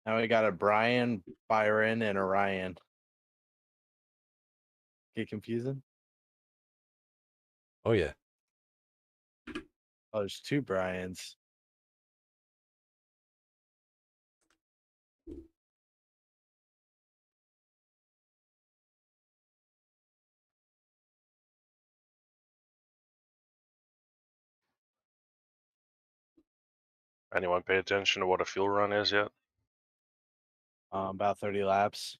Now we got a Brian, Byron, and Orion. Get confusing? Oh, yeah. Oh, there's two Brians. Anyone pay attention to what a fuel run is yet? About 30 laps.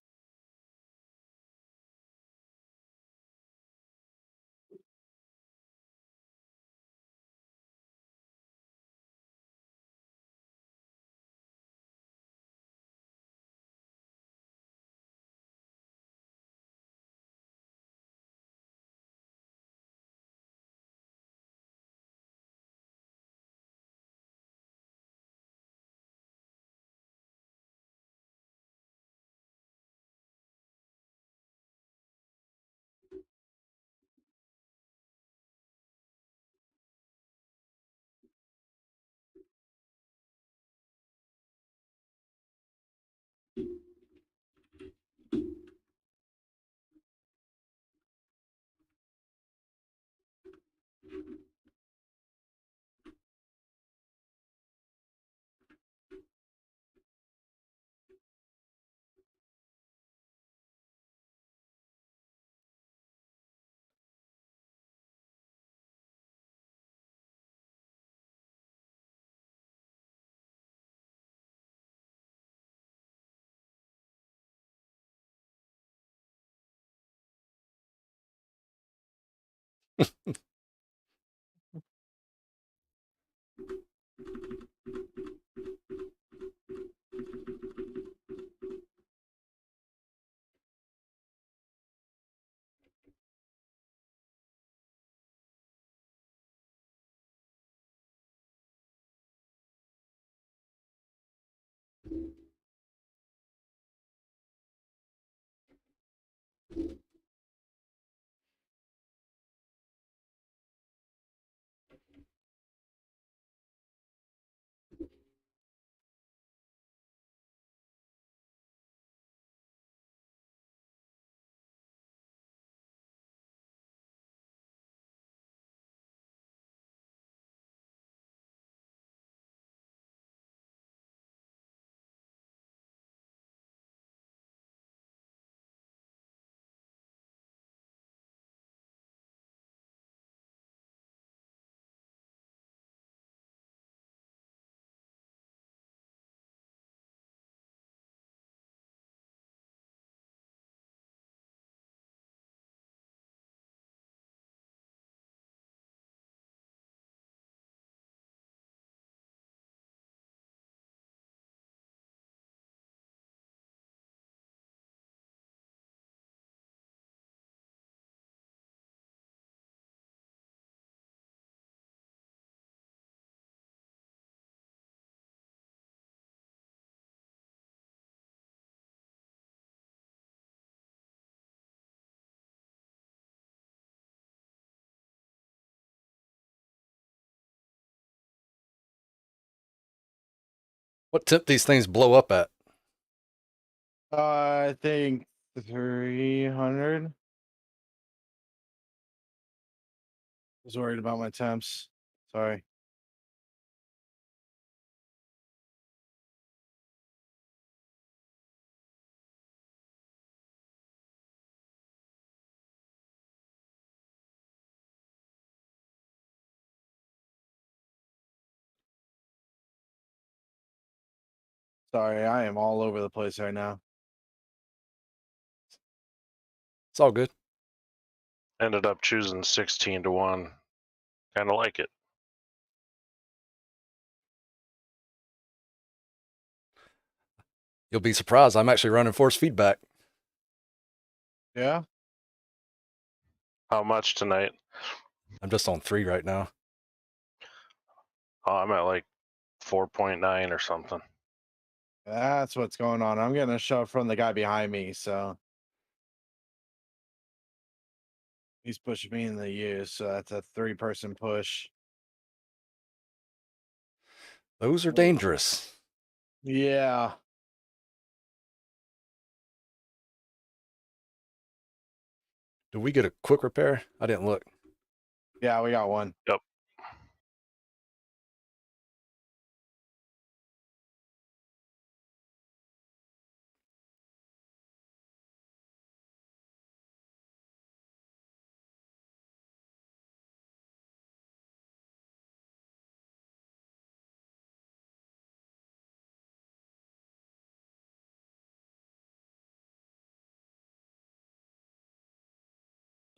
What tip these things blow up at? I think 300. Was worried about my temps. Sorry. Sorry, I am all over the place right now. It's all good. Ended up choosing 16 to 1. Kind of like it. You'll be surprised. I'm actually running force feedback. Yeah? How much tonight? I'm just on 3 right now. Oh, I'm at like 4.9 or something. That's what's going on. I'm getting a shove from the guy behind me, so he's pushing me in the U, so that's a 3-person push. Those are dangerous. Yeah. Did we get a quick repair? I didn't look. Yeah, we got one. Yep.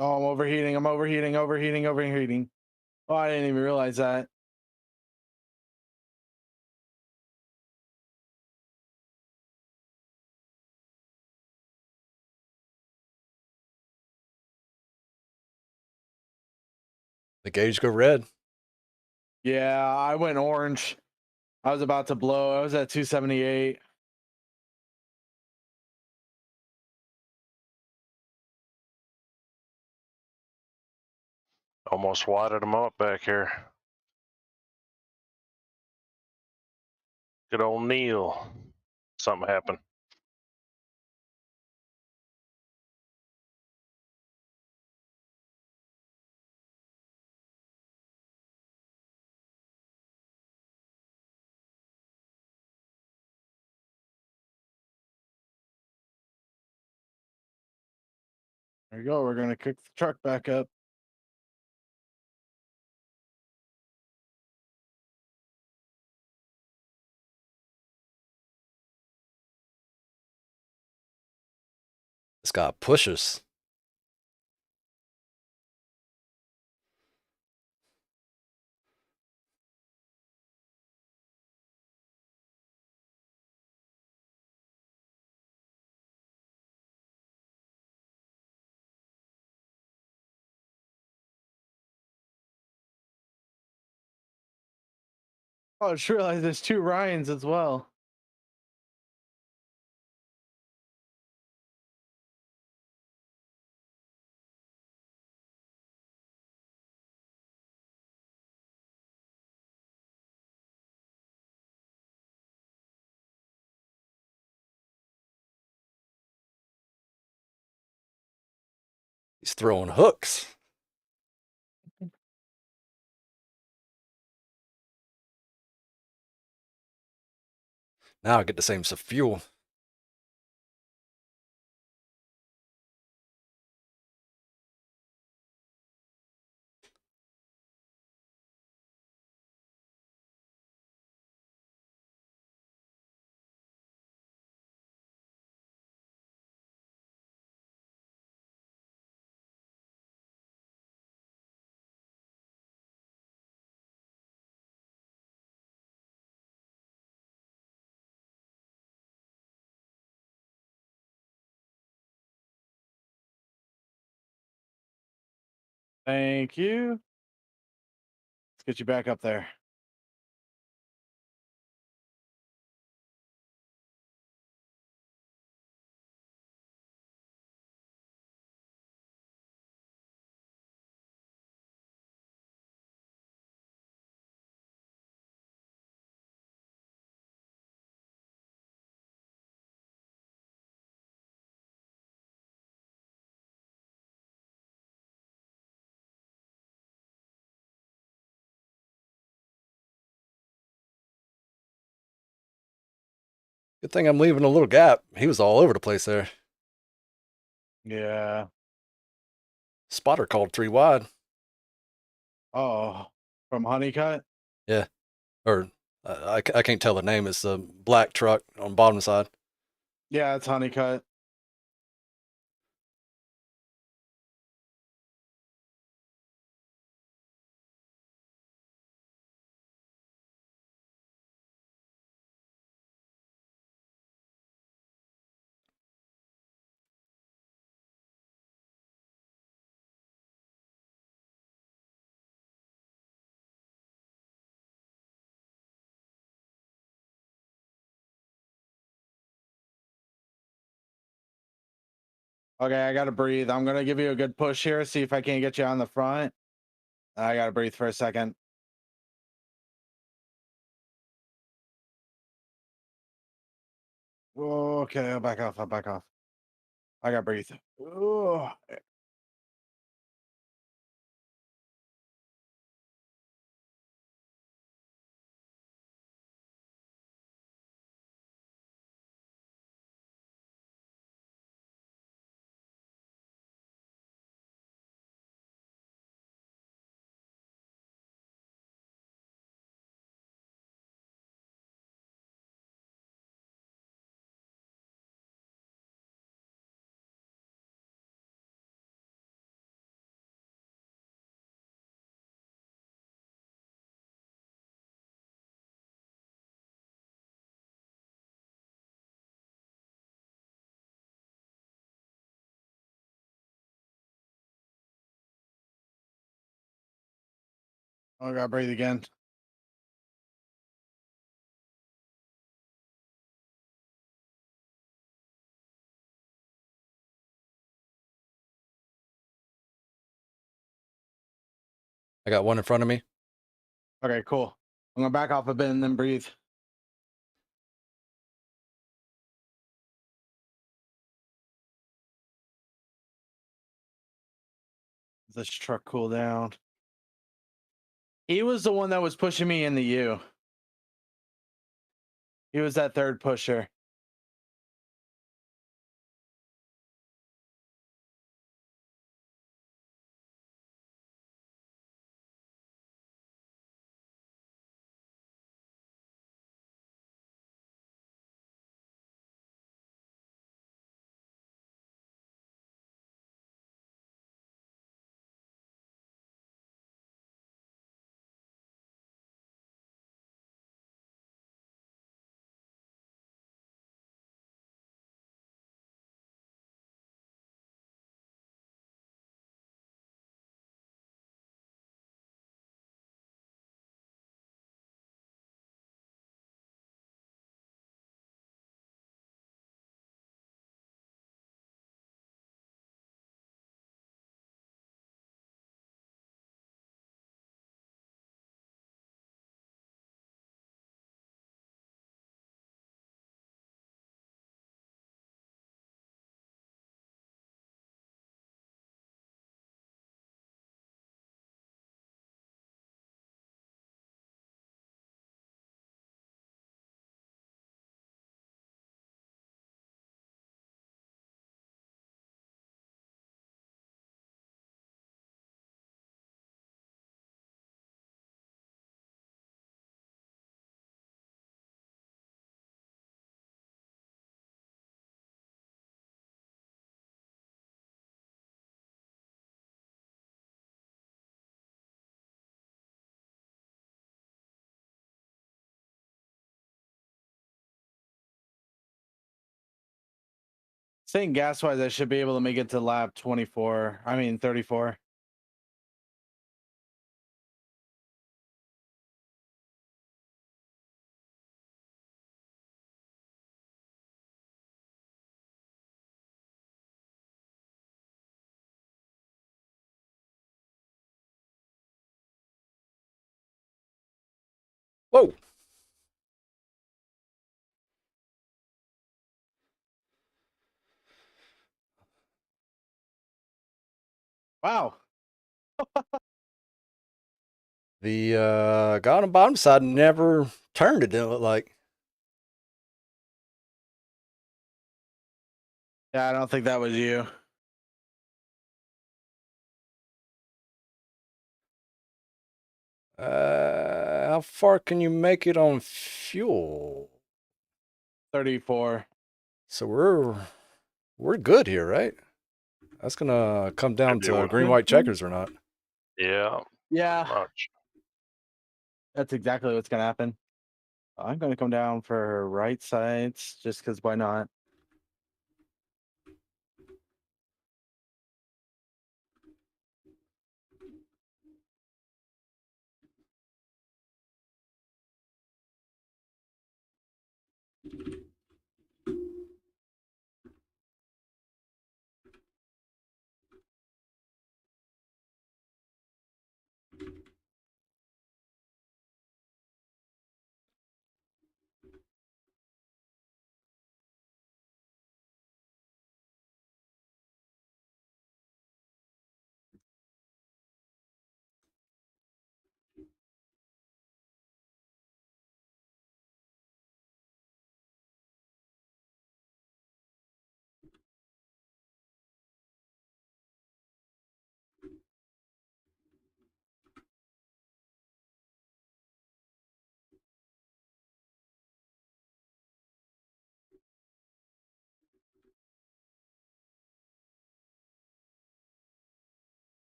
Oh, I'm overheating. I'm overheating. Oh, I didn't even realize that. The gauge go red. Yeah, I went orange. I was about to blow. I was at 278. Almost wadded him up back here. Good old Neil. Something happened. There you go. We're gonna kick the truck back up. This guy pushes. Oh, I just realized there's two Ryans as well. He's throwing hooks. Now I get to save some fuel. Thank you. Let's get you back up there. Good thing I'm leaving a little gap. He was all over the place there. Yeah. Spotter called 3 wide. Oh, from Honeycutt. Yeah. Or I can't tell the name. It's the black truck on bottom side. Yeah, it's Honeycutt. Okay, I gotta breathe. I'm gonna give you a good push here. See if I can't get you on the front. I gotta breathe for a second. Okay, I'll back off. I gotta breathe. Oh, Oh, I gotta breathe again. I got one in front of me. Okay, cool. I'm gonna back off a bit and then breathe. This truck cool down. He was the one that was pushing me in the U. He was that third pusher. Saying gas wise, I should be able to make it to lap 24. I mean 34. Whoa. Wow. The guy on the bottom side never turned, it didn't look like. Yeah, I don't think that was you. How far can you make it on fuel? 34. So we're good here, right? That's gonna come down Should be to one. green, white checkers or not. Yeah, Yeah, much. that's exactly what's gonna happen. I'm gonna come down for right sides just because why not?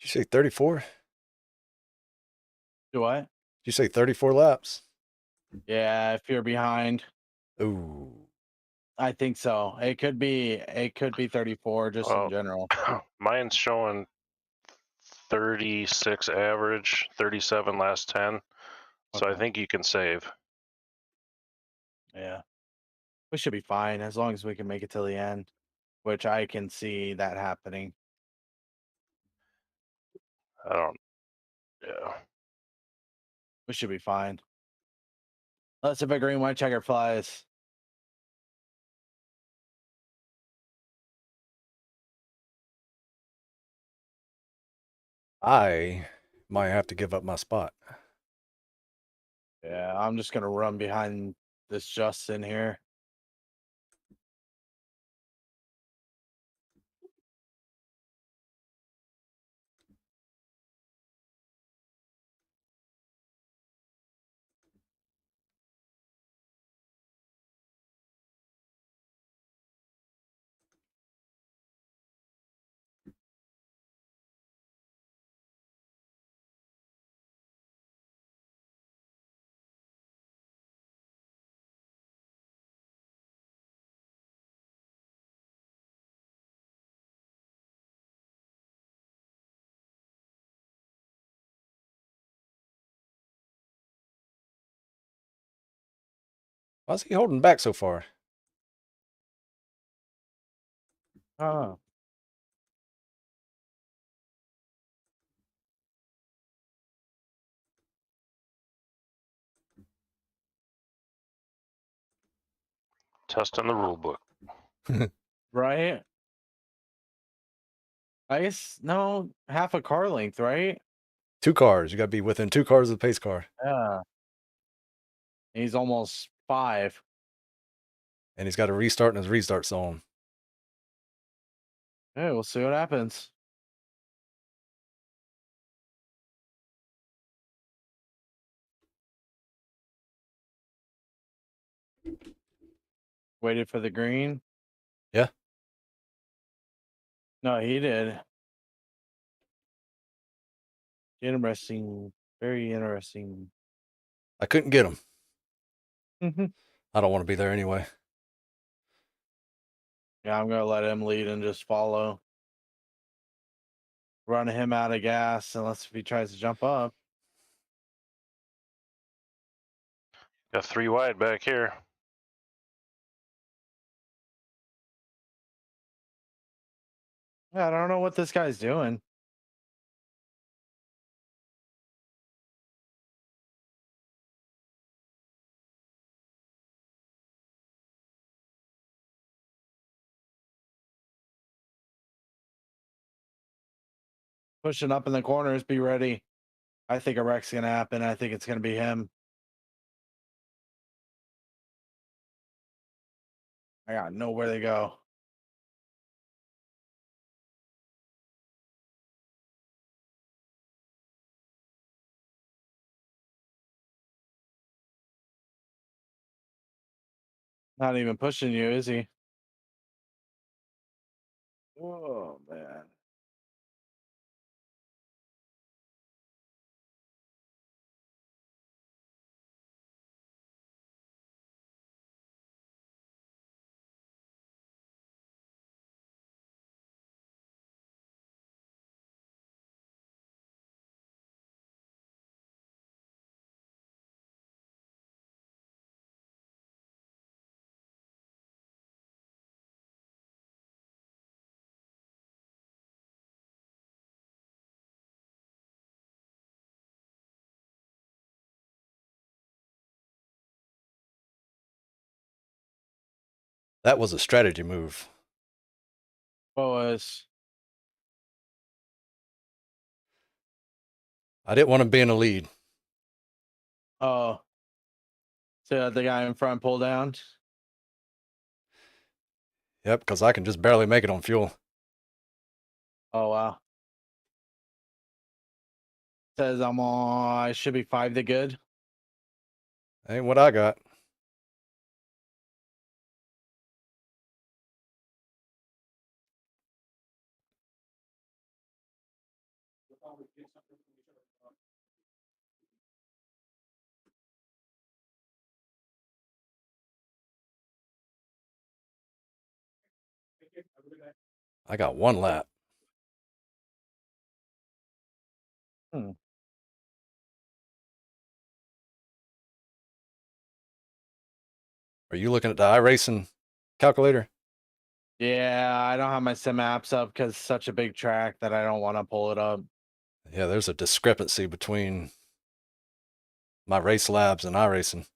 you say 34? Did Do what? you say 34 laps? Yeah, if you're behind, Ooh. I think so. It could be 34 just in Well, general. mine's showing 36 average, 37 last 10. So I Okay. think you can save. Yeah. We should be fine as long as we can make it till the end, which I can see that happening. I don't. Yeah. We should be fine. Unless if a green white checker flies. I might have to give up my spot. Yeah, I'm just gonna run behind this Justin here. Why is he holding back so far? Oh. Testing the rule book. Right? I guess no, half a car length, right? 2 cars. You got to be within 2 cars of the pace car. Yeah. He's almost 5. And he's got to restart in his restart zone. Hey, we'll see what happens. Waited for the green. Yeah. No, he did. Interesting. Very interesting. I couldn't get him. Yeah, I don't want to be there anyway. I'm gonna let him lead and just follow. Run him out of gas unless if he tries to jump up. Got 3 wide back here. Yeah, I don't know what this guy's doing. Pushing up in the corners, be ready. I think a wreck's gonna happen. I think it's gonna be him. I got nowhere to go. Not even pushing you, is he? Oh man. That was a strategy move. What was? I didn't want to be in a lead. Oh. So the guy in front pull down. Yep, because I can just barely make it on fuel. Oh wow. Says I'm on. I should be 5 to good. Ain't what I got. I got 1 lap. Hmm. Are you looking at the iRacing calculator? Yeah, I don't have my sim apps up because it's such a big track that I don't want to pull it up. Yeah, there's a discrepancy between my race labs and iRacing.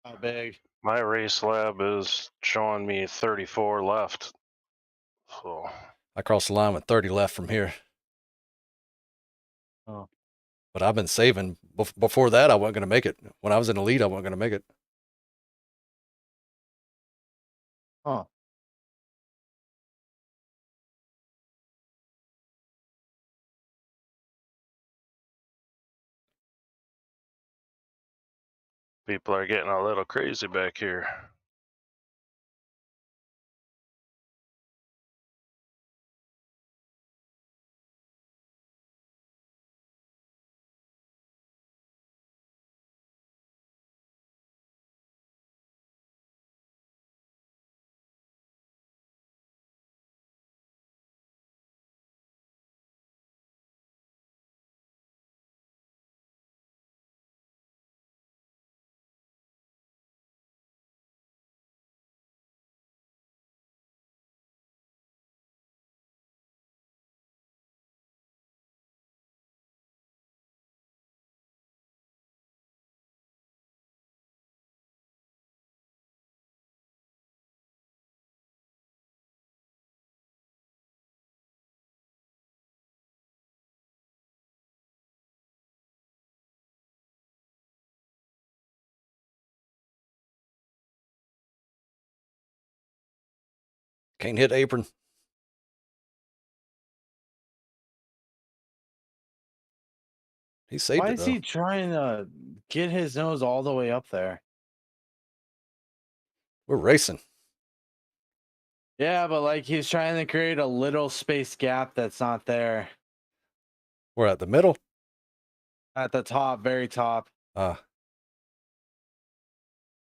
How big? My race lab is showing me 34 left. So I crossed the line with 30 left from here. Oh. But I've been saving. Before that, I wasn't going to make it. When I was in the lead, I wasn't going to make it. Huh. people are getting a little crazy back here. Can't hit apron. He saved Why it, is though. he trying to get his nose all the way up there? We're racing. Yeah, but like he's trying to create a little space gap that's not there. We're at the middle. At the top, very top. Uh,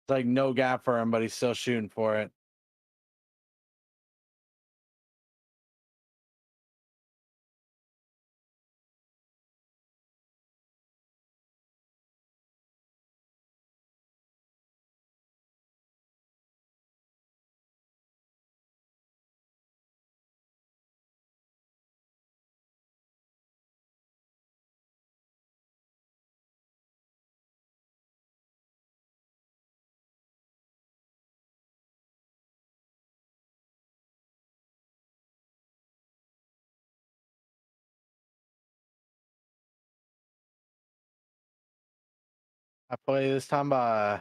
It's like no gap for him, but he's still shooting for it. I play this time by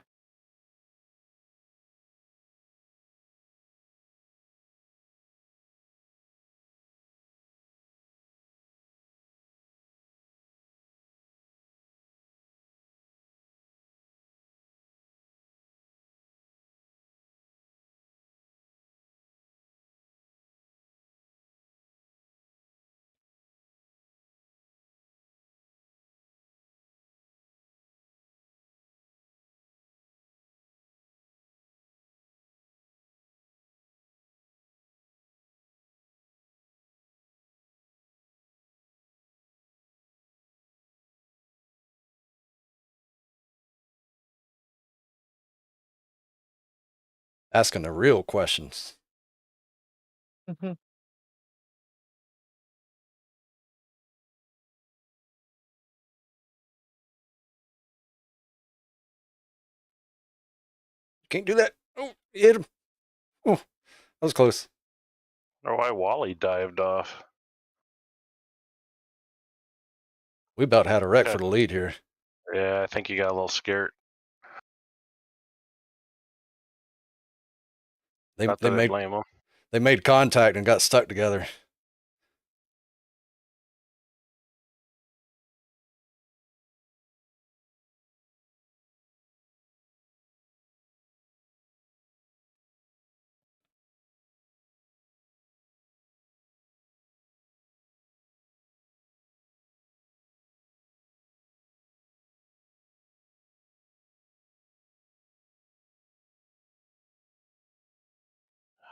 asking the real questions. Can't do that. Oh, you hit him. Oh, that was close. I wonder why Wally dived off. We about had a wreck Yeah. for the lead here. Yeah, I think he got a little scared. Not that I blame him. They made contact and got stuck together.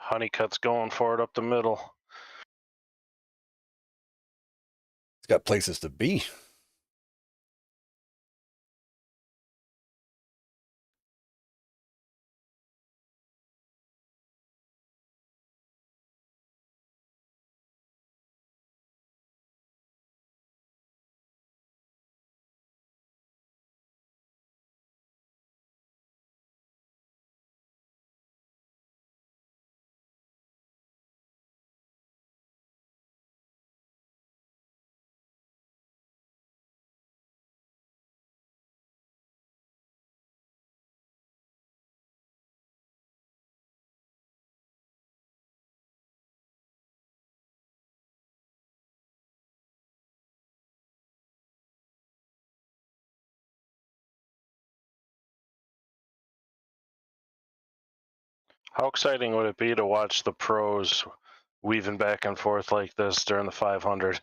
Honeycutt's going for it up the middle. It's got places to be. How exciting would it be to watch the pros weaving back and forth like this during the 500?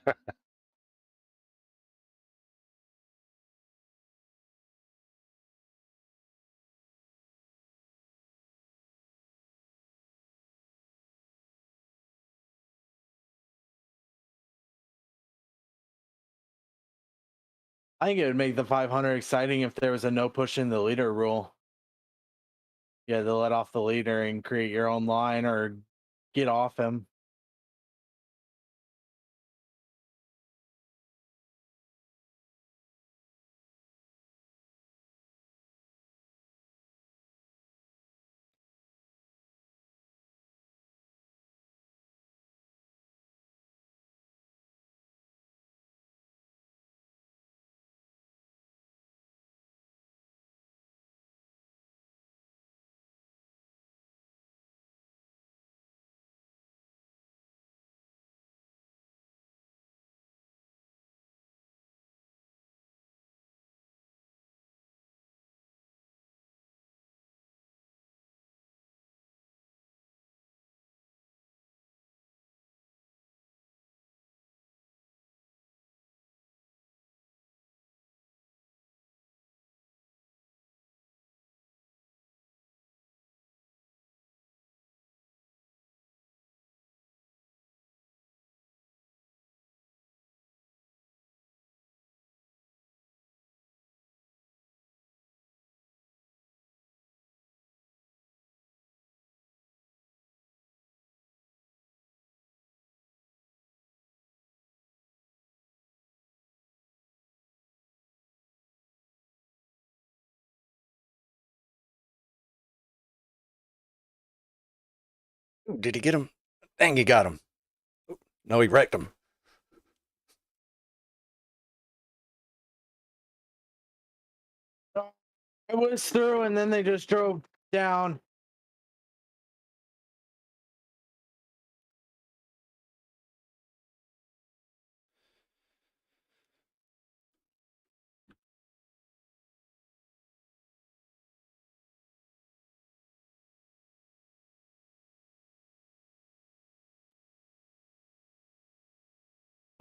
I think it would make the 500 exciting if there was a no pushing the leader rule. Yeah, to let off the leader and create your own line or get off him. Ooh, did he get him? Dang, he got him. No, he wrecked him. It was through and then they just drove down.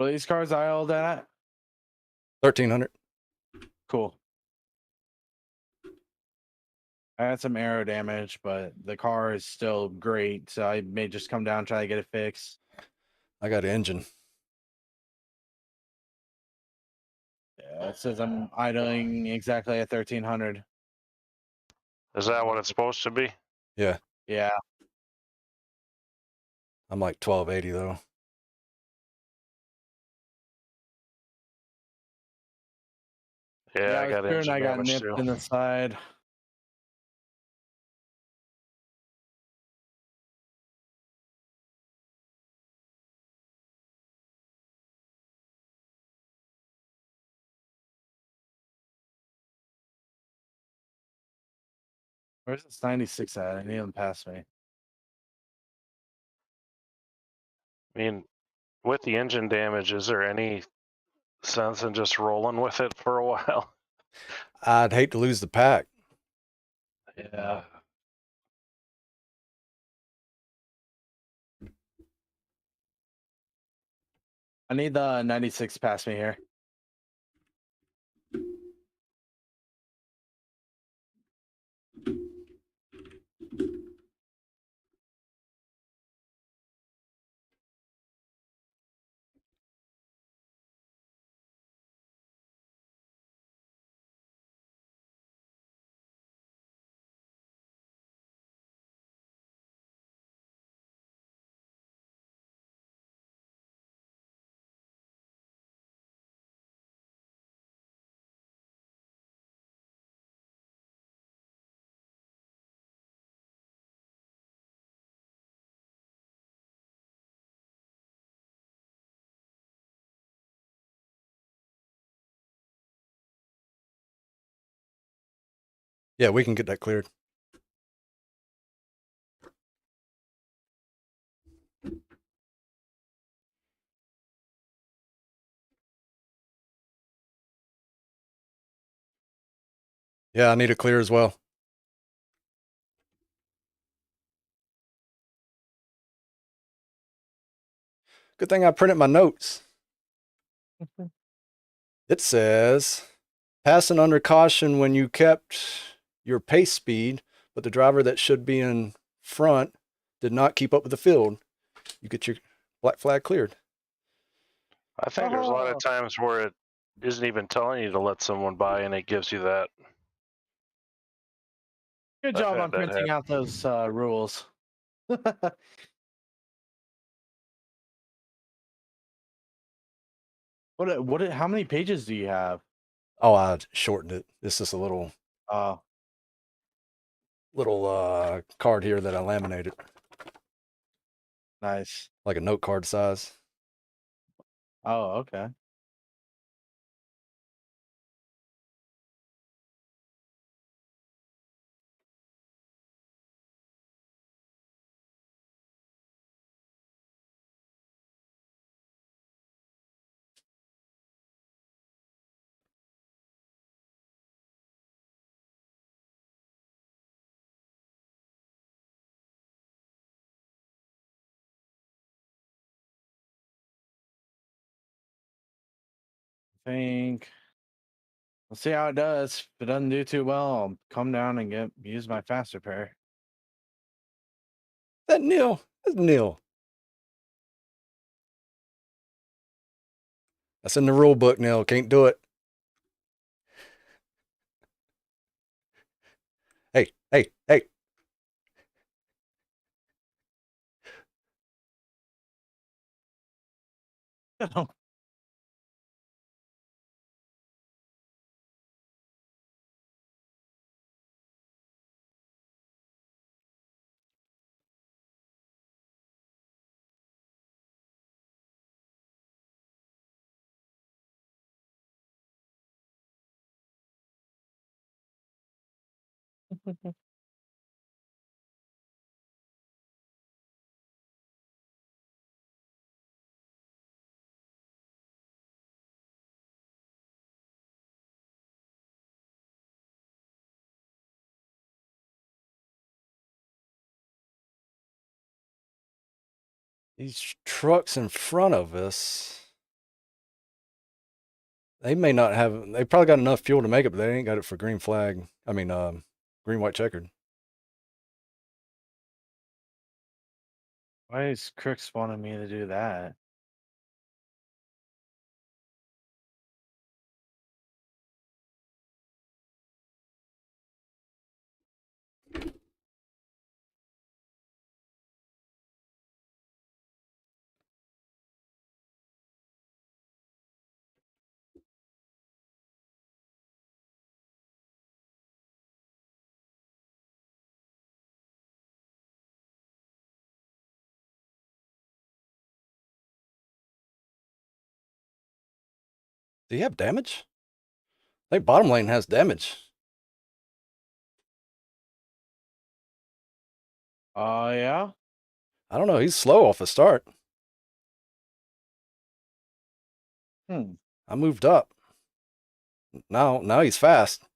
Were these cars IL'd at? 1300. Cool. I had some aero damage, but the car is still great, so I may just come down and try to get it fixed. I got an engine. Yeah, it says I'm idling exactly at 1300. Is that what it's supposed to be? Yeah, Yeah. I'm like 1280 though. Yeah, I was got through and engine I got damage nipped too. in the side. Where's this 96 at? I need him past me. I mean, with the engine damage, is there any sense in just rolling with it for a while? I'd hate to lose the pack. Yeah. I need the 96 past me here. Yeah, we can get that cleared. Yeah, I need a clear as well. Good thing I printed my notes. It says, passing under caution when you kept your pace speed, but the driver that should be in front did not keep up with the field. You get your black flag cleared. I think there's a lot Oh. of times where it isn't even telling you to let someone by, and it gives you that. Good I've job had on that printing happen. out those rules. How many pages do you have? Oh, I shortened it. It's just a little Oh, card here that I laminated, nice. like a note card size. Oh, okay. I think we'll see how it does. If it doesn't do too well, I'll come down and use my fast repair. That Neil. That's Neil. That's in the rule book, Neil. Can't do it. Hey, hey, hey. These trucks in front of us, they may not have, they probably got enough fuel to make it, but they ain't got it for green flag. I mean, green, white, checkered. Why is Crooks wanting me to do that? Do you have damage? I think bottom lane has damage. Yeah. I don't know. He's slow off the start. Hmm. I moved up. Now he's fast.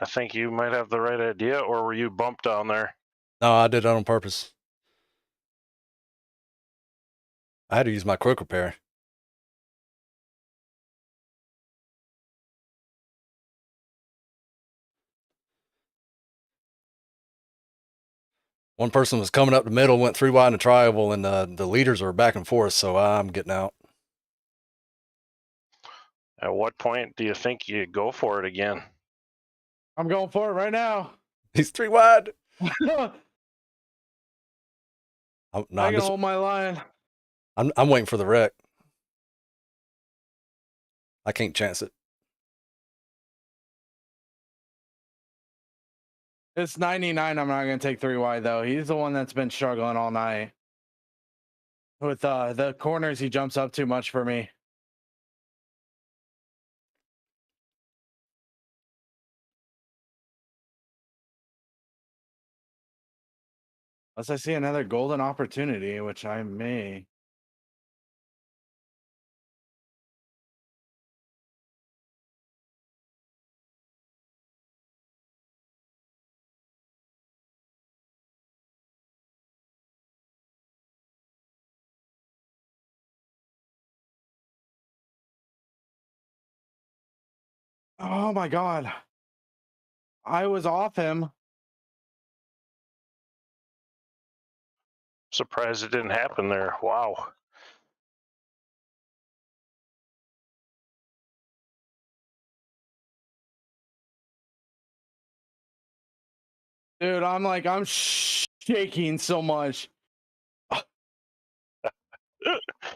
I think you might have the right idea, or were you bumped down there? No, I did it on purpose. I had to use my quick repair. One person was coming up the middle, went 3 wide in a triangle, and the leaders are back and forth, so I'm getting out. At what point do you think you go for it again? I'm going for it right now. He's 3 wide. I No, can hold my line. I'm waiting for the wreck. I can't chance it. It's 99. I'm not going to take 3 wide, though. He's the one that's been struggling all night. With the corners, he jumps up too much for me. Unless I see another golden opportunity, which I may. Oh my God. I was off him. Surprised it didn't happen there. Wow. Dude, I'm shaking so much.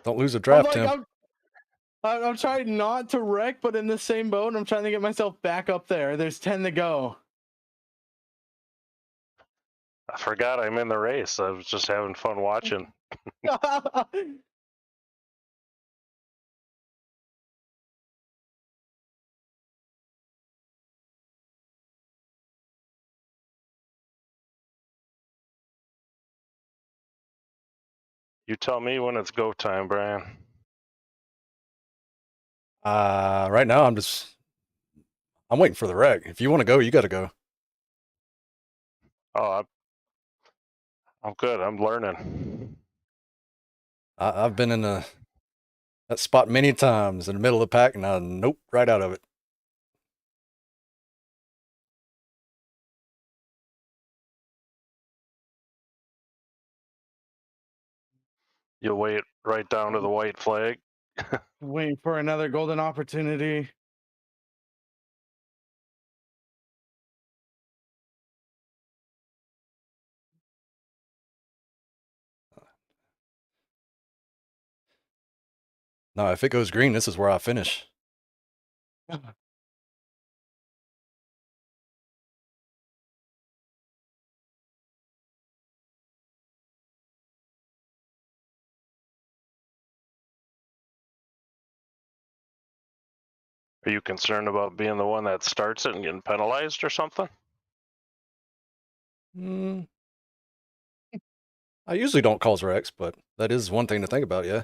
Don't lose a I'm draft, like, Tim. I'm trying not to wreck, but in the same boat, I'm trying to get myself back up there. There's 10 to go. I forgot I'm in the race. I was just having fun watching. You tell me when it's go time, Brian. Right now I'm waiting for the wreck. If you want to go, you got to go. Oh, I'm good. I'm learning. I've been in that spot many times in the middle of the pack, and nope, right out of it. You'll wait right down to the white flag. Waiting for another golden opportunity. No, if it goes green, this is where I finish. Are you concerned about being the one that starts it and getting penalized or something? Mm, I usually don't cause wrecks, but that is one thing to think about, yeah.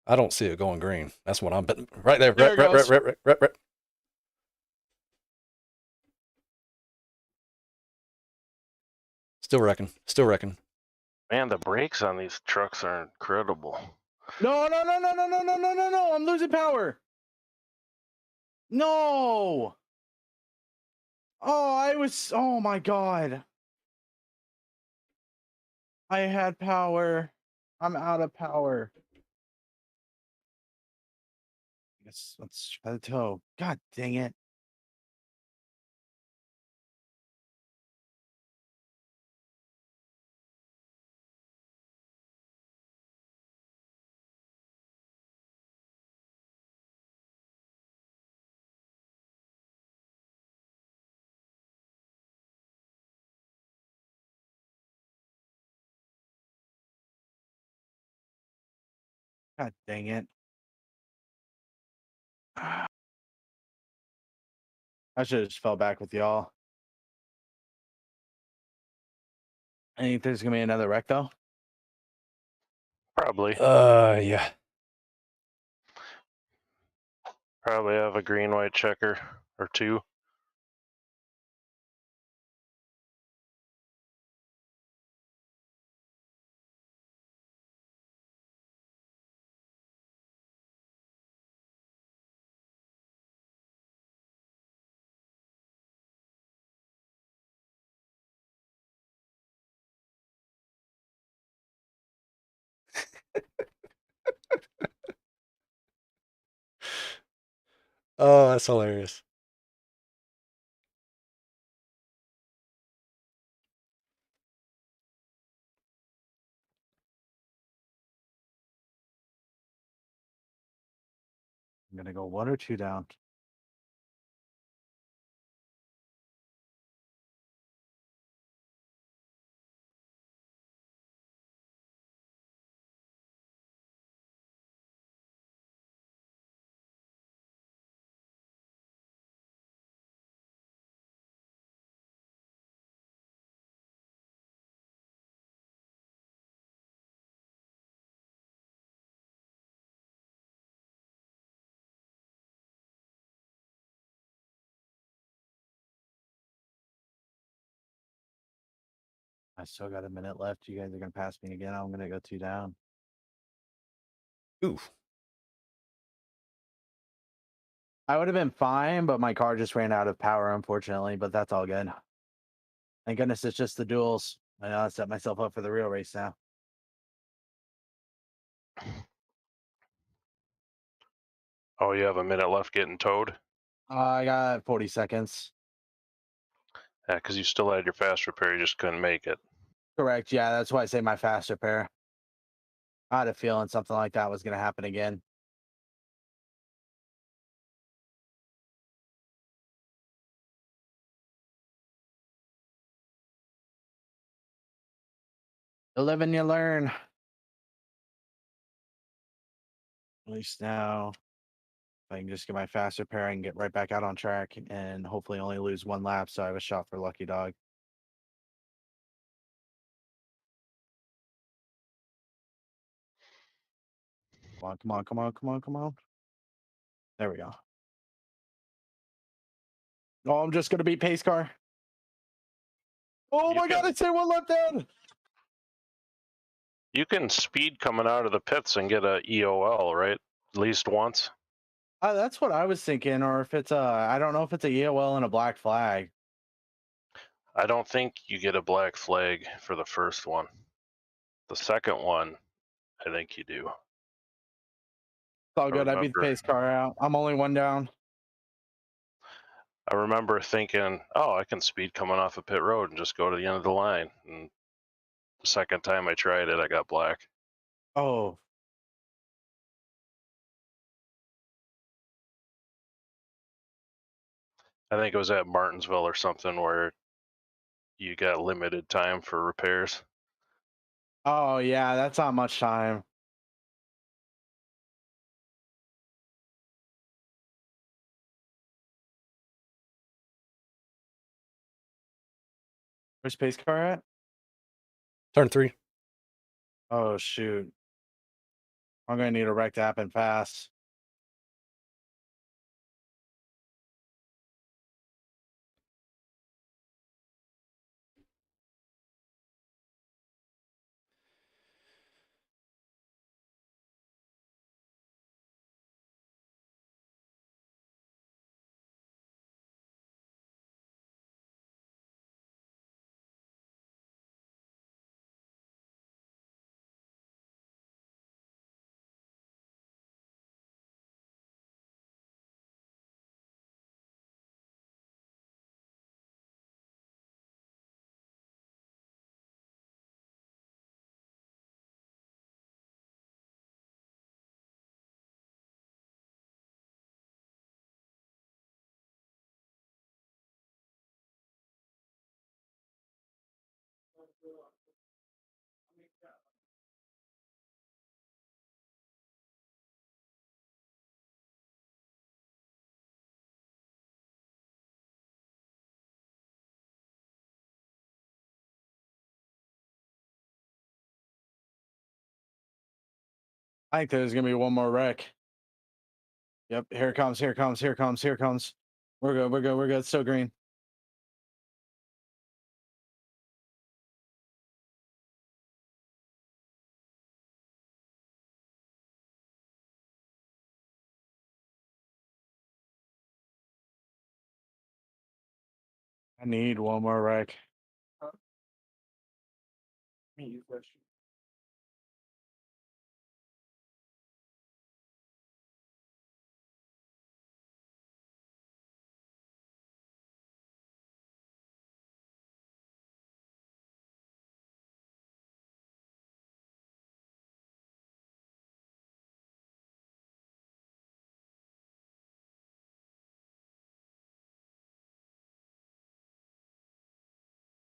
I don't see it going green. That's what I'm betting. Right there. There it goes. Rep. Still reckon. Man, the brakes on these trucks are incredible. No. I'm losing power. No. Oh my God. I had power. I'm out of power. Let's try the toe. God dang it. God dang it. I should have just fell back with y'all. I think there's gonna be another wreck though. Probably. Yeah. Probably have a green-white checker or two. Oh, that's hilarious. I'm gonna go 1 or 2 down. I still got a minute left. You guys are gonna pass me again. I'm gonna go 2 down. Oof. I would have been fine, but my car just ran out of power, unfortunately. But that's all good. Thank goodness it's just the duels. I know I set myself up for the real race now. Oh, you have a minute left getting towed? I got 40 seconds. Yeah, because you still had your fast repair, you just couldn't make it. Correct. Yeah, that's why I say my fast repair. I had a feeling something like that was gonna happen again. You live and you learn. At least now, if I can just get my fast repair and get right back out on track and hopefully only lose 1 lap, so I have a shot for lucky dog. Come on, come on, come on, come on, come on. There we go. Oh, I'm just gonna beat pace car. Oh You my god, can- I say 1 lap down. You can speed coming out of the pits and get a EOL, right? At least once. That's what I was thinking, or if it's I don't know if it's a EOL and a black flag. I don't think you get a black flag for the first one. The second one, I think you do. It's all good. I beat the pace car out. I'm only 1 down. I remember thinking, oh, I can speed coming off a pit road and just go to the end of the line. And the second time I tried it, I got black. Oh, I think it was at Martinsville or something where you got limited time for repairs. oh yeah, that's not much time. Where's pace car at? Turn 3. Oh shoot. I'm gonna need a wreck to happen fast. I think there's gonna be one more wreck. Yep, here it comes, here it comes, here it comes, here it comes. We're good, we're good, we're good. It's still green. I need one more wreck. Me, question.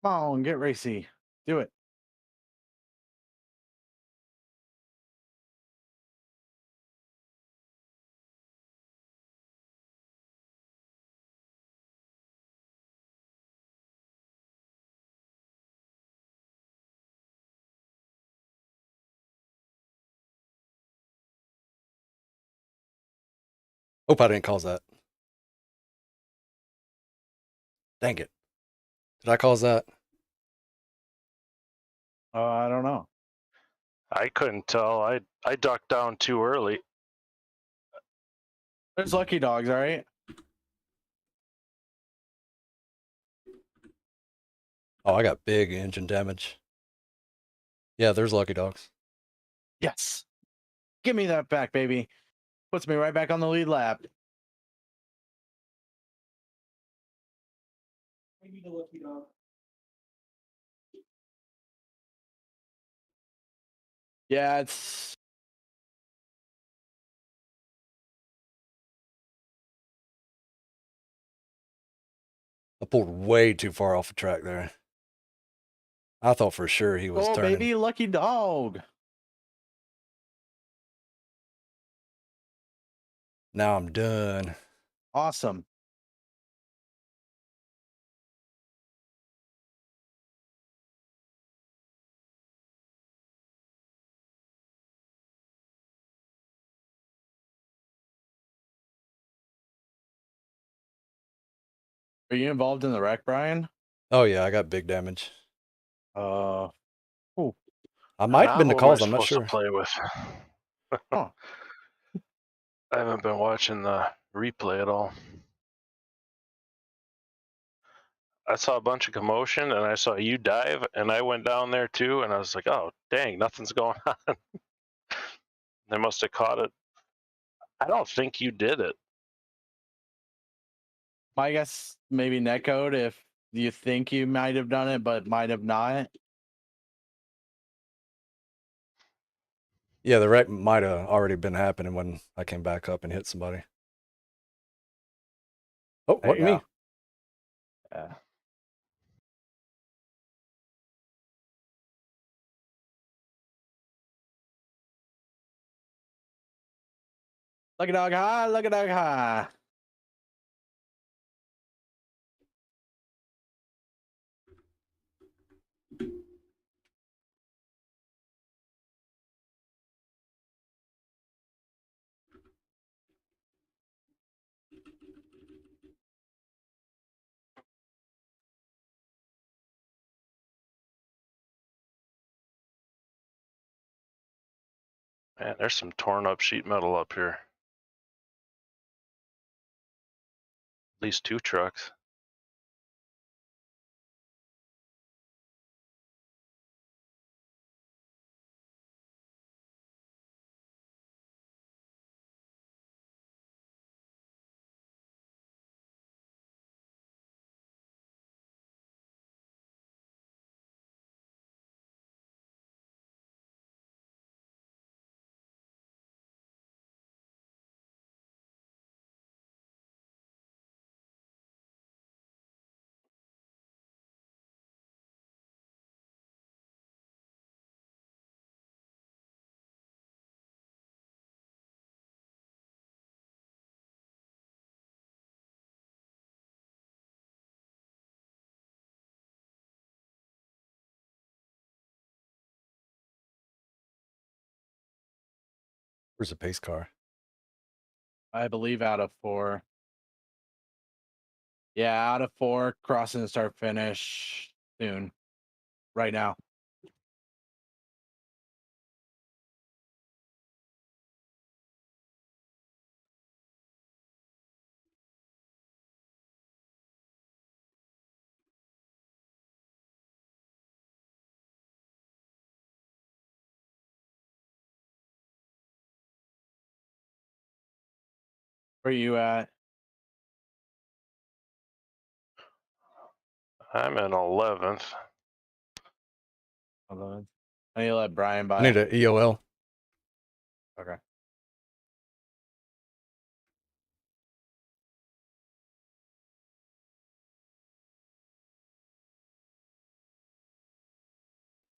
Come on, get racy. Do it. Hope I didn't cause that. Dang it. Did I cause that? I don't know. I couldn't tell. I ducked down too early. There's lucky dogs, all right? Oh, I got big engine damage. Yeah, there's lucky dogs. Yes. Give me that back, baby. Puts me right back on the lead lap. Maybe the lucky dog. Yeah, it's I pulled way too far off the track there. I thought for sure he was turning. baby, lucky dog. Now I'm done. Awesome. Are you involved in the wreck, Brian? Oh yeah, I got big damage. Oh. I might have been the Now who am I cause, I'm not supposed sure. to play with? Huh. I haven't been watching the replay at all. I saw a bunch of commotion and I saw you dive and I went down there too and I was like, oh dang, nothing's going on. They must have caught it. I don't think you did it. My guess, maybe netcode if you think you might have done it, but might have not. Yeah, the wreck might have already been happening when I came back up and hit somebody. Oh, There wasn't you me. go. Yeah. Lucky dog high, lucky dog high. Man, there's some torn up sheet metal up here. At least 2 trucks. Where's the pace car? I believe out of 4. Yeah, out of 4, crossing the start finish soon. Right now. Where you at? I'm in 11th. Hold on. I need to let Brian by. I need an EOL. Okay.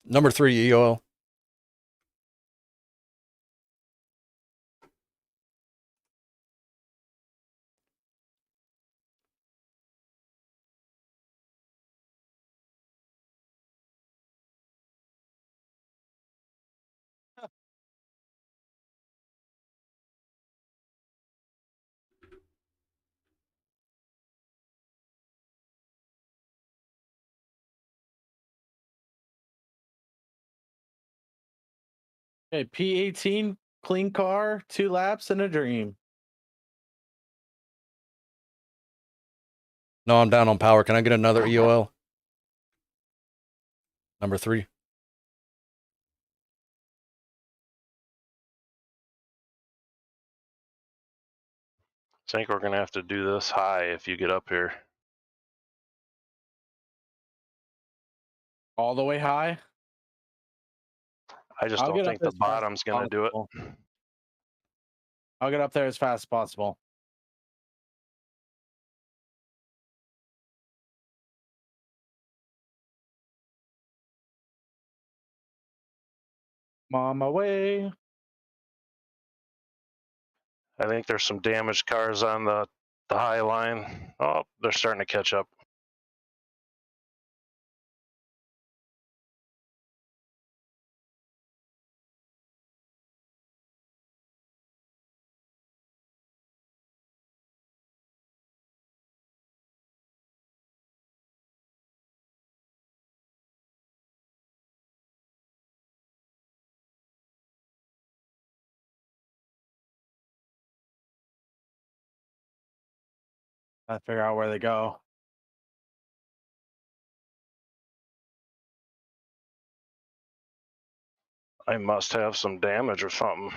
Number 3 EOL. Okay, P18, clean car, 2 laps and a dream. No, I'm down on power. Can I get another EOL? Number 3. I think we're gonna have to do this high if you get up here. All the way high. I just I'll don't get think up the as fast as bottom's gonna do it. possible. I'll get up there as fast as possible. I'm on my way. I think there's some damaged cars on the high line. Oh, they're starting to catch up. I figure out where they go. I must have some damage or something.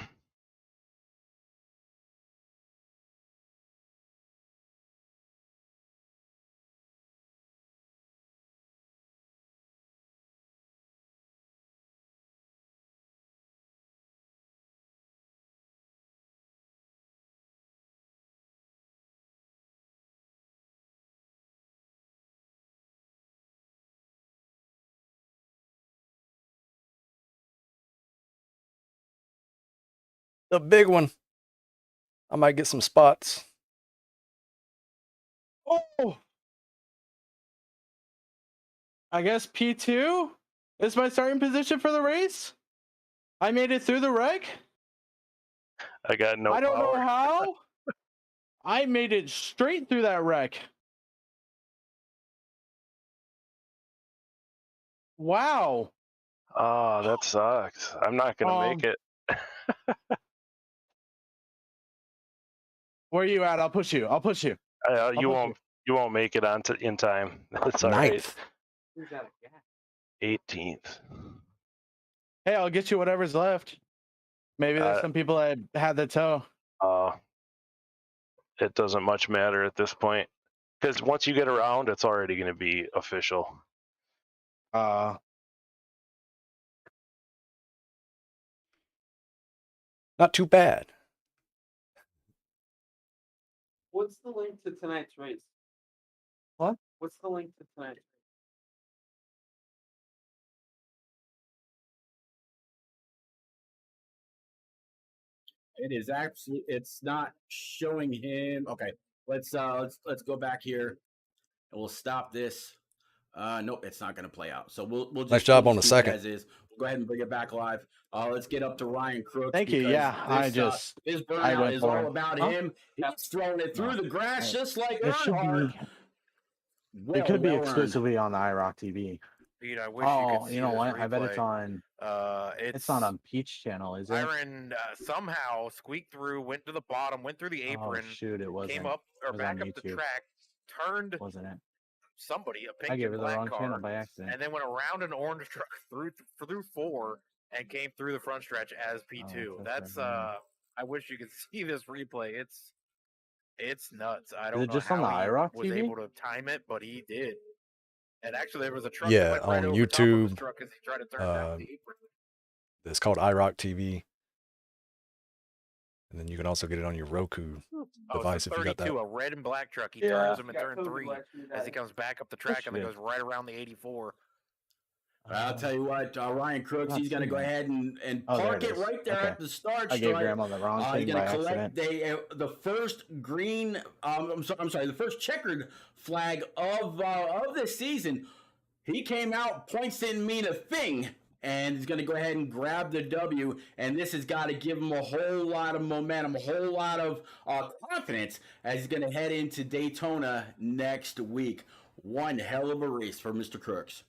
The big one. I might get some spots. Oh, I guess P2 is my starting position for the race. I made it through the wreck. I got no I don't power. know how. I made it straight through that wreck. Wow. Oh, that sucks. I'm not gonna make it. Where are you at? I'll push you. I'll push you. You won't. You won't make it on in time. That's all right. 9th. 18th. Hey, I'll get you whatever's left. Maybe there's some people that had the tow. It doesn't much matter at this point because once you get around, it's already going to be official. Not too bad. What's the link to tonight's race? What? What's the link to tonight's race? It is actually, it's not showing him. Okay, let's go back here and we'll stop this. Nope, it's not going to play out. So we'll just Nice job we'll on the just keep it second. as is. go ahead and bring it back live. Let's get up to Ryan Crooks. Thank you. because Yeah, this burnout went is for all him. about Huh? him. He's throwing it through the grass just like It should Earnhardt. be. It could be Well exclusively on the IROC TV. Dude, I wish you Oh, could see you know this what? I bet it's replay. on. It's not on Peach Channel, is it? Byron somehow squeaked through, went to the bottom, went through the apron, Oh shoot, it wasn't. came up or It was back on up the YouTube. track, turned Wasn't it? somebody, a I pink gave and her the black wrong channel car, by accident. and then went around an orange truck through 4 and came through the front stretch as P2. Oh, That's right. I wish you could see this replay. It's nuts. I Is don't it know just on how the he IROC was TV? able to time it, but he did. And actually, there was a truck Yeah, that went right on over top of his YouTube, truck as he tried to turn down the apron. It's called IROC TV. And then you can also get it on your Roku device so if you got that. 32, a red and black truck. He Yeah. turns him in turn 3 as he comes back up the track and then good. goes right around the 84. I'll tell you what, Ryan Crooks, Not he's going to seen go that. ahead and Oh, there park it it is. right there Okay. at the start I gave stripe. Grandma the wrong He's thing going by to collect accident. the first green. I'm sorry, the first checkered flag of this season. He came out, points didn't mean a thing, and he's going to go ahead and grab the W. And this has got to give him a whole lot of momentum, a whole lot of confidence as he's going to head into Daytona next week. One hell of a race for Mr. Crooks.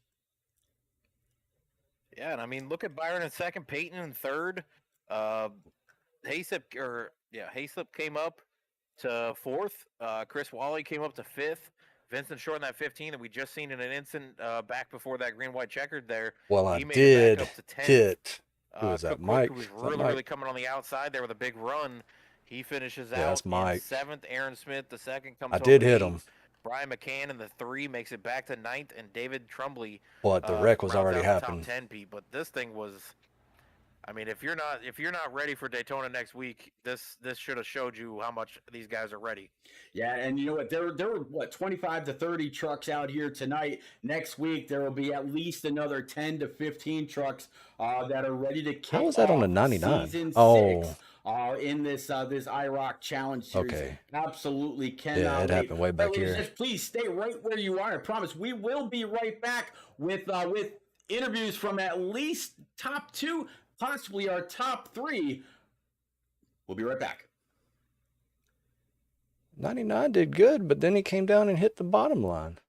Yeah, and I mean, look at Byron in second, Peyton in third. Haslip came up to fourth. Chris Wally came up to fifth. Vincent Short in that 15 that we just seen in an instant back before that green-white checkered there. Well, I He made it did back up to 10th. hit. Who was that, Cook, Mike? who was Is that really, Mike? really coming on the outside there with a big run. He finishes Yeah, out that's Mike. in seventh. Aaron Smith, the second, comes I home did in hit eighth. him. Brian McCann in the 3 makes it back to 9th, and David Trumbley. But the wreck was rounds already out the happened. Top 10, Pete. But this thing was, I mean, if you're not ready for Daytona next week, this should have showed you how much these guys are ready. Yeah, and you know what? There were 25 to 30 trucks out here tonight. Next week there will be at least another 10 to 15 trucks that are ready to kick How was that on off a 99? Season 6 Oh. in this IROC Challenge Series. Okay. Absolutely cannot Yeah, it wait. happened way back Ladies, here. just please stay right where you are. I promise we will be right back with interviews from at least top 2, possibly our top 3. We'll be right back. 99 did good, but then he came down and hit the bottom line.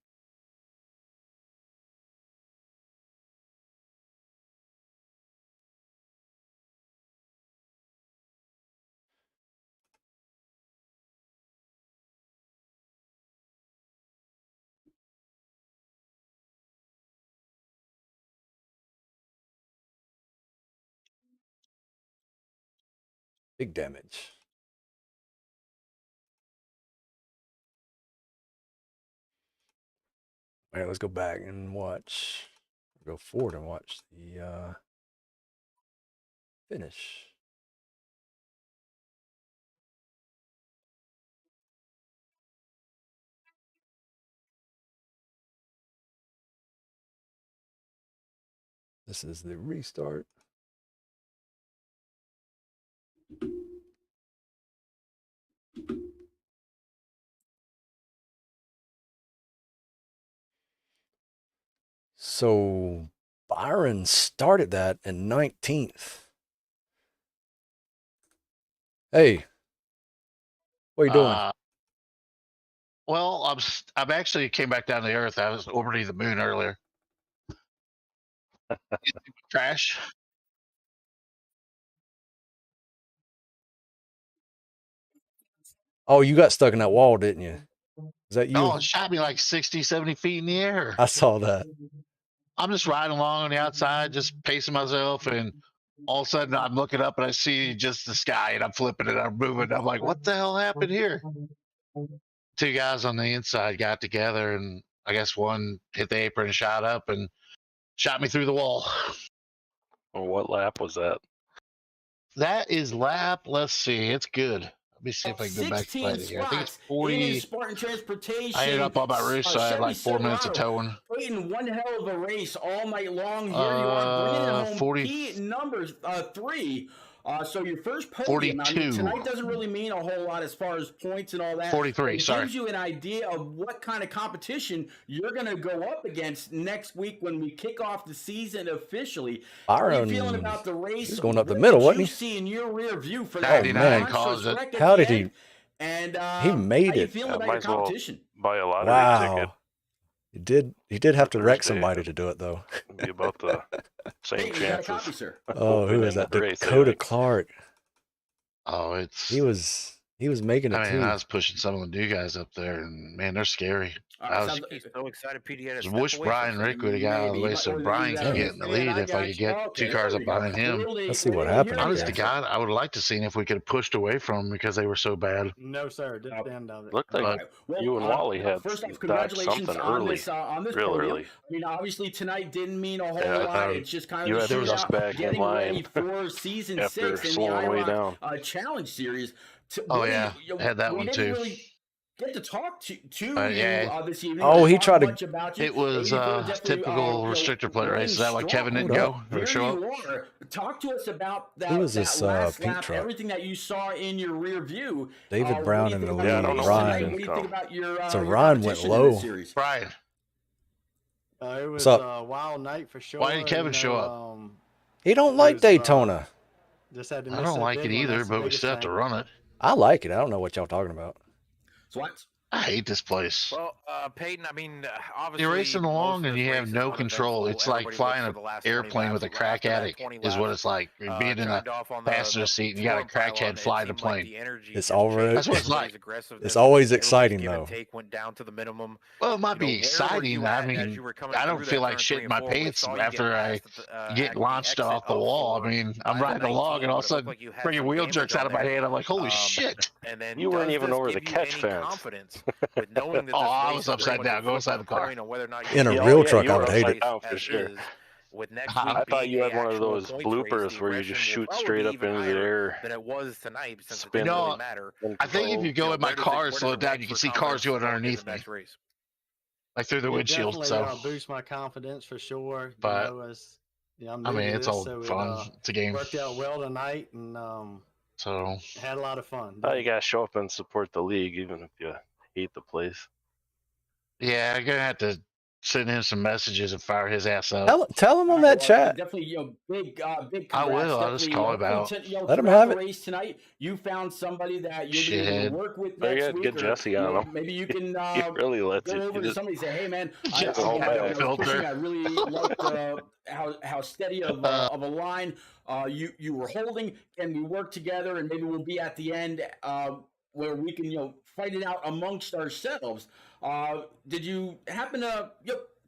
Big damage. All right, let's go back and watch. Go forward and watch the finish. This is the restart. So Byron started that in 19th. Hey, what are you doing? Well, I'm actually came back down to the earth. I was orbiting the moon earlier. Trash. Oh, you got stuck in that wall, didn't you? Is that you? Oh, it shot me like 60, 70 feet in the air. I saw that. I'm just riding along on the outside, just pacing myself, and all of a sudden I'm looking up and I see just the sky, and I'm flipping and I'm moving. I'm like, what the hell happened here? 2 guys on the inside got together, and I guess one hit the apron and shot up and shot me through the wall. Well, what lap was that? That is lap. Let's see. It's good. Let me see if I can go back to 16 play it here. I think it's spots 40. in Spartan Transportation. I ended up on my roof, so I had like 4 minutes of towing. Playing one hell of a race all night long. Here you are bringing home 40. key numbers 3. So your first podium, I mean, 42. tonight doesn't really mean a whole lot as far as points and all that. 43, It sorry. gives you an idea of what kind of competition you're going to go up against next week when we kick off the season officially. How are you feeling Byron, about the race? he's going up the What middle, did wasn't you he? see in your rear view for 99 that calls monstrous it. wreck at How the did he? end? And He made how you it. feeling I about might your as well competition? buy a lottery ticket. Wow. He did have to wreck Thursday. somebody to do it, though. It'd be about the same Hey, you got a chances. copy, sir. Oh, who Open was in that? the race, I Dakota think. Clark. Oh, it's. He was making it I mean, too. I was pushing some of the new guys up there, and man, they're scary. All I right, was sounds He's so excited Petey had to I step wish away for a Brian second. Rick would have got out of the Maybe, way but- so or Brian maybe could that get was in the it. lead I if I got could you. get Okay, 2 cars there up we go. behind him. Let's see what We're happened here. up Honest there. to God, I would like to see if we could have pushed away from them because they were so bad. No, sir. Just the end of it. Looked like But Well, you and Wally had first off, dodged congratulations something on early, this real podium. early. I mean, obviously tonight didn't mean a whole Yeah, lot. It's just kind you of had the to shootout, jump back in getting ready line for season after 6 in the slowing way IROC down. Challenge Series. Oh Really, yeah, you know, had that we one didn't too. really get to talk to yeah. you this evening. Oh, or he talk tried to- much about you. It was 84 definitely, typical you know, restrictor plate race. Is that why running Kevin didn't strong. go or Here show up? you are. Talk to us about that, Who was that this, last pink lap, truck? everything that you saw in your rear view. David What Brown do you in think the about Yeah, I your don't race know why he tonight? Ryan. What do you think about your So your Ryan went competition in this low. series? Brian, It was up? a wild night for sure. Why did Kevin you show know, up? He don't it like was, Daytona. Just had to I miss don't that like it big one. either, That's the but we biggest still have to thing. run it. I like it. I don't know what y'all talking about. So what? I hate this place. Well, Peyton, I mean, obviously You're racing most along of and this you race have is no control. uneventful. It's like Everybody flying looks an for the last 20 airplane laps. with a crack After that addict 20 is what laps, it's like. You're being in a turned off on the passenger seat and you got a forum pylon, crackhead it fly the seemed like plane. the energy It's just already- changed. That's what it's Everybody's like. aggressiveness, It's always everybody's exciting, give and though. take went down to the minimum. Well, it might You be know, where were exciting. you I at as mean, you were coming I don't through feel that like turn shit 3 in my and 4? We pants saw you get after I past the, get at the launched exit off the of wall. I 4 mean, I'm by the riding along 19, and all but of it a looked sudden like you had freaking some wheel damage jerks on out of my there. hand. I'm like, holy shit. And then You weren't does even this over give the you catch any fence. confidence with knowing that Oh, this I race was is upside pretty much down. Go inside the car. knowing whether or not In a you real yeah, truck, you I were would hate upside it. down for as sure. is, with next I week I thought being you had a one of actual those points race, bloopers the where you just aggression will shoot probably straight be up even into the higher air. than it was tonight, since it Spin didn't really No, matter. I think if you go in my where does car it- and where slow does it down, rank you can for see cars confidence going going into underneath the me, next race? like through the It windshield. definitely So, boost my confidence for sure. But, you know, as I'm I new mean, to it's this, all so fun. It's a game. worked out well tonight, and So, had a lot of fun. Oh, you gotta show up and support the league, even if you hate the place. yeah, I'm going to have to send him some messages and fire his ass up. Tell him on that chat. Definitely, big I congrats. will. I'll just call him out. Let him throughout have the it. race tonight, you found somebody that you'll be able Shithead. to work with Oh, you next had week. good or, Jesse on him. maybe you can He really lets go you. over You to just, somebody and say, "Hey, man, Just hold I back. was Filter. pushing. I really liked how steady of a line you were holding. Can we work together? And maybe we'll be at the end where we can fight it out amongst ourselves." Did you happen to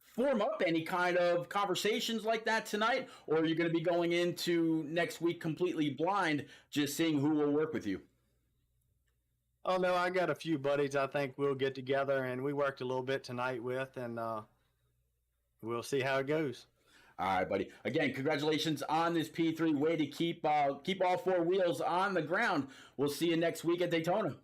form up any kind of conversations like that tonight, or are you going to be going into next week completely blind, just seeing who will work with you? Oh no, I got a few buddies I think we'll get together, and we worked a little bit tonight with, and we'll see how it goes. All right, buddy. Again, congratulations on this P3. Way to keep all 4 wheels on the ground. We'll see you next week at Daytona.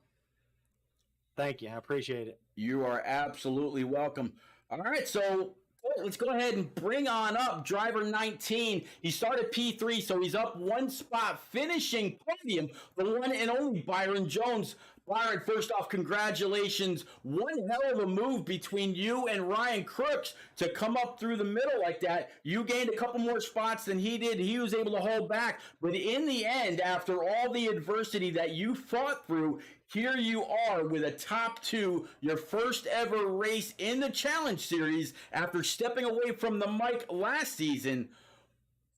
Thank you. I appreciate it. You are absolutely welcome. All right, so let's go ahead and bring on up driver 19. He started P3, so he's up 1 spot, finishing podium, the one and only Byron Jones. Byron, first off, congratulations. One hell of a move between you and Ryan Crooks to come up through the middle like that. You gained a couple more spots than he did. He was able to hold back. But in the end, after all the adversity that you fought through, here you are with a top 2, your first ever race in the Challenge Series after stepping away from the mic last season.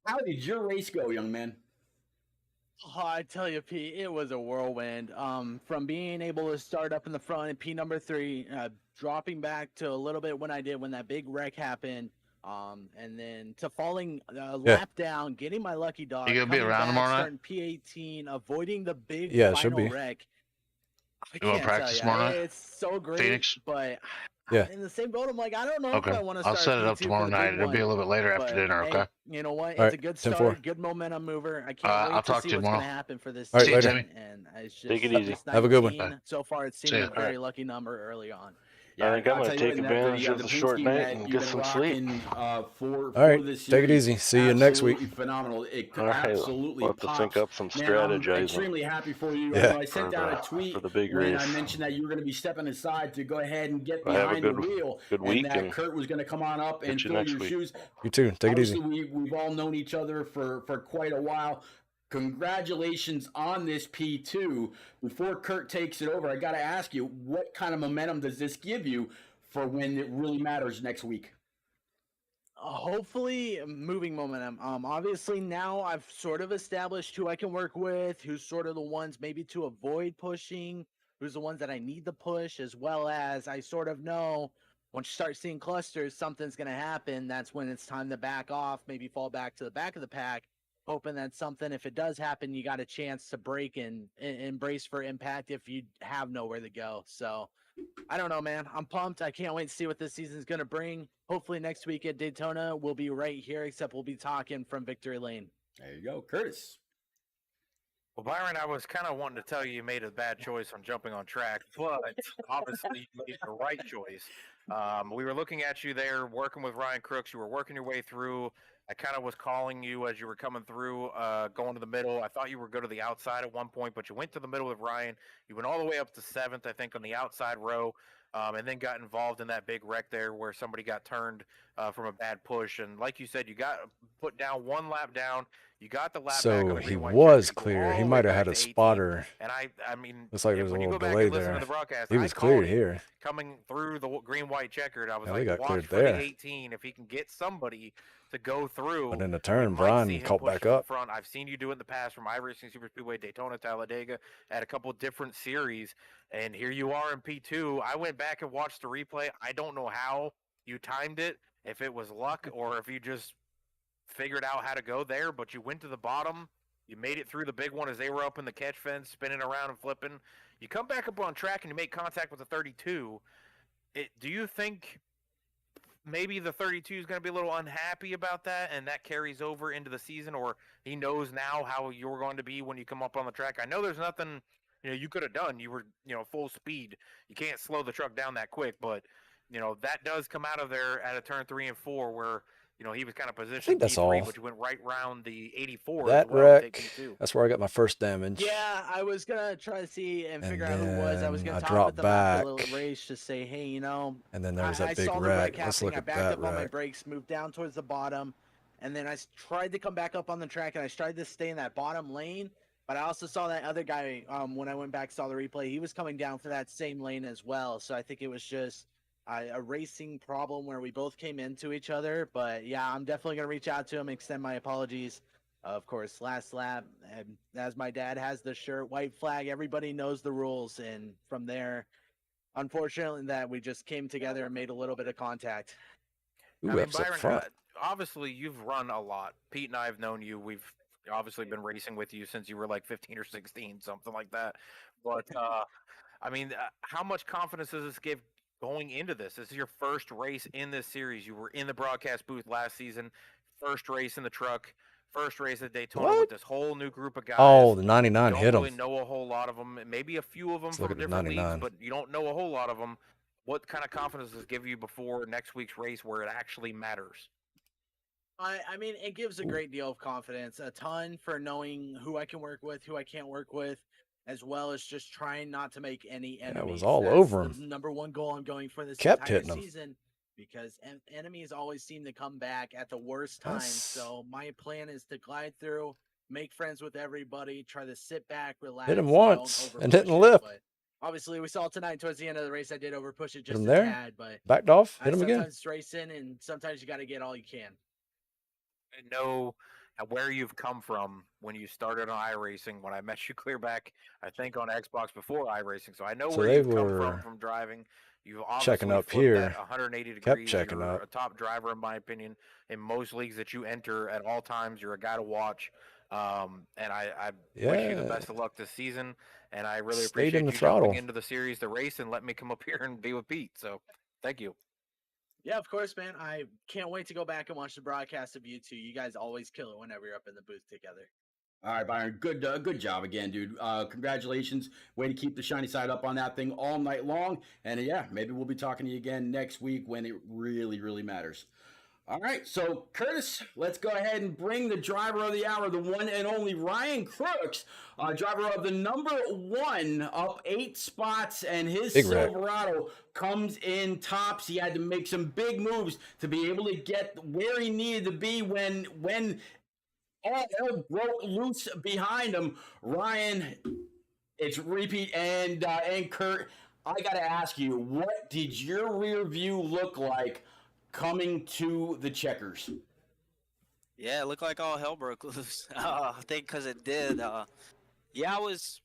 How did your race go, young man? Oh, I tell you, P, it was a whirlwind. From being able to start up in the front at P number 3, dropping back to a little bit when that big wreck happened, and then to falling a lap down, getting my lucky dog. You gonna be coming around back, tomorrow night? starting P18, avoiding the big Yeah, it should final be. wreck. I You wanna can't practice tell ya, tomorrow night? It's so great, Phoenix? but Yeah. in the same boat, I'm like, I don't know Okay. if I want to I'll start set it up P2 for tomorrow the night. big It'll be a one. little bit later after But, dinner, hey, okay? you know what? All It's right, a good 10-4. start, good momentum mover. I can't I'll wait to talk see to you what's going to tomorrow. happen for this All right, season. later. And it's just Take it easy. this Have a good one. 19, so far, it See seemed ya. a very lucky number early on. I think I'm I'll going tell to you take what, advantage the of the paint short scheme night that and you've get been some sleep. rocking for right, this take it series, easy. See you next week. absolutely phenomenal. It All right, absolutely we'll have to think pops. up some Man, I'm strategizing extremely happy for you. Yeah. I sent out a tweet for the big when I race. mentioned that you were going to be stepping aside to go ahead and get I have a behind the good wheel, and week, that and Kurt was going to come on up and catch you fill next your week. shoes. You too. Take it Obviously, easy. we've all known each other for quite a while. Congratulations on this P2. Before Kurt takes it over, I got to ask you, what kind of momentum does this give you for when it really matters next week? Hopefully moving momentum. Obviously now I've sort of established who I can work with, who's sort of the ones maybe to avoid pushing, who's the ones that I need to push, as well as I sort of know once you start seeing clusters, something's going to happen. That's when it's time to back off, maybe fall back to the back of the pack, hoping that something, if it does happen, you got a chance to break and brace for impact if you have nowhere to go. So I don't know, man. I'm pumped. I can't wait to see what this season's going to bring. Hopefully next week at Daytona, we'll be right here, except we'll be talking from Victory Lane. There you go, Curtis. Well, Byron, I was kind of wanting to tell you made a bad choice on jumping on track, but obviously you made the right choice. We were looking at you there, working with Ryan Crooks. You were working your way through. I kind of was calling you as you were coming through, going to the middle. I thought you were going to the outside at one point, but you went to the middle with Ryan. You went all the way up to 7th, I think, on the outside row, and then got involved in that big wreck there where somebody got turned from a bad push. And like you said, you got put down one lap down. You got the lap back on So the he green white was checker. You go clear. all He the way might have back had a to 18th. spotter. And I mean, Looks like there's a when you little go back delay and listen there. to the broadcast, He I was called cleared him here. coming through the green white checkered. I was Yeah, they like, got watch cleared for there. the 18. If he can get somebody to go through, But in the we turn, might Brian see him caught push back from the up. front. I've seen you do it in the past from iRacing Super Speedway, Daytona, Talladega, at a couple of different series. And here you are in P2. I went back and watched the replay. I don't know how you timed it, if it was luck or if you just figured out how to go there, but you went to the bottom. You made it through the big one as they were up in the catch fence, spinning around and flipping. You come back up on track and you make contact with the 32. Do you think maybe the 32 is going to be a little unhappy about that and that carries over into the season, or he knows now how you're going to be when you come up on the track? I know there's nothing you could have done. You were full speed. You can't slow the truck down that quick, but that does come out of there at a turn 3 and 4 where he was kind of positioned that's P3, all. but you went right round the 84 That as well, wreck, taking 2. that's where I got my first damage. Yeah, I was going to try to see and figure out who it was. I was going then to I talk with dropped them after the back. race to say, hey, And then there was I that big saw the wreck wreck. Let's happening. look I at backed that up on my wreck. brakes, moved down towards the bottom, and then I tried to come back up on the track, and I tried to stay in that bottom lane. But I also saw that other guy when I went back, saw the replay. He was coming down for that same lane as well. So I think it was just a racing problem where we both came into each other. But yeah, I'm definitely going to reach out to him, extend my apologies. Of course, last lap, and as my dad has the shirt, white flag, everybody knows the rules. And from there, unfortunately, that we just came together and made a little bit of contact. Ooh, I mean, upset Byron, front. obviously you've run a lot. Pete and I have known you. We've obviously been racing with you since you were like 15 or 16, something like that. But I mean, how much confidence does this give going into this? This is your first race in this series. You were in the broadcast booth last season, first race in the truck, first race at Daytona with this whole new group of guys. Oh, the 99 you hit don't him. really know a whole lot of them. Maybe a few of them Let's look from at the different leagues, 99. but you don't know a whole lot of them. What kind of confidence does it give you before next week's race where it actually matters? I mean, it gives a great deal of confidence, a ton for knowing who I can work with, who I can't work with, as well as just trying not to make any enemies. It was all That's over the him. number one goal I'm going for this Kept entire hitting him. season, because enemies always seem to come back at the worst times. So my plan is to glide through, make friends with everybody, try to sit back, relax. Hit him and once don't and overpush didn't it. lift. But obviously, we saw tonight towards the end of the race, I did overpush it just him a there. tad. But Backed off. Hit him again. sometimes it's racing, and sometimes you got to get all you can. I know where you've come from when you started on iRacing. When I met you clear back, I think on Xbox before iRacing, so I know where you've come from driving. You've obviously checking up flipped here. that 180 degrees. Kept checking You're up. a top driver, in my opinion, in most leagues that you enter at all times. You're a guy to watch. And I wish you the best of luck this season. And I really appreciate you jumping into the series, the race, and let me come up here and be with Pete. So thank you. Yeah, of course, man. I can't wait to go back and watch the broadcast of you two. You guys always kill it whenever you're up in the booth together. All right, Byron. Good job again, dude. Congratulations. Way to keep the shiny side up on that thing all night long. And yeah, maybe we'll be talking to you again next week when it really, really matters. All right, so Curtis, let's go ahead and bring the driver of the hour, the one and only Ryan Crooks, driver of the number 1, up 8 spots, and his Big wreck. Silverado comes in tops. He had to make some big moves to be able to get where he needed to be when all hell broke loose behind him. Ryan, it's repeat, and Kurt, I got to ask you, what did your rear view look like coming to the checkers? Yeah, it looked like all hell broke loose. I think because it did. Yeah, I was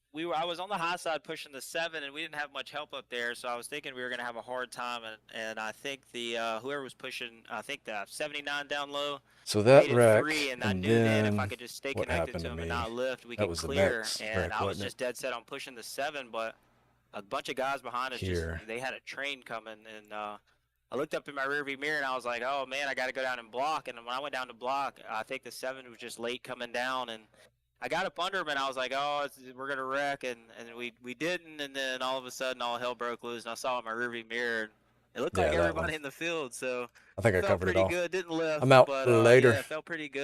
on the high side pushing the 7, and we didn't have much help up there, so I was thinking we were gonna have a hard time. And I think the whoever was pushing, I think the 79 down low. So that made it wreck, 3, and I and knew then if then I could just stay what connected happened to to him and me? not lift, we That could was the clear. next And wreck, I was wasn't just dead set on pushing the 7, but a bunch of guys behind us Here. they had a train coming, and I looked up in my rearview mirror and I was like, oh man, I got to go down and block. And when I went down to block, I think the 7 was just late coming down, and I got up under him and I was like, oh, we're gonna wreck, and we didn't. And then all of a sudden, all hell broke loose, and I saw it in my rearview mirror. And it looked Yeah, like that everybody one. in the field, so I think I felt covered it pretty all. good. Didn't lift, I'm out but later. yeah, it felt pretty good.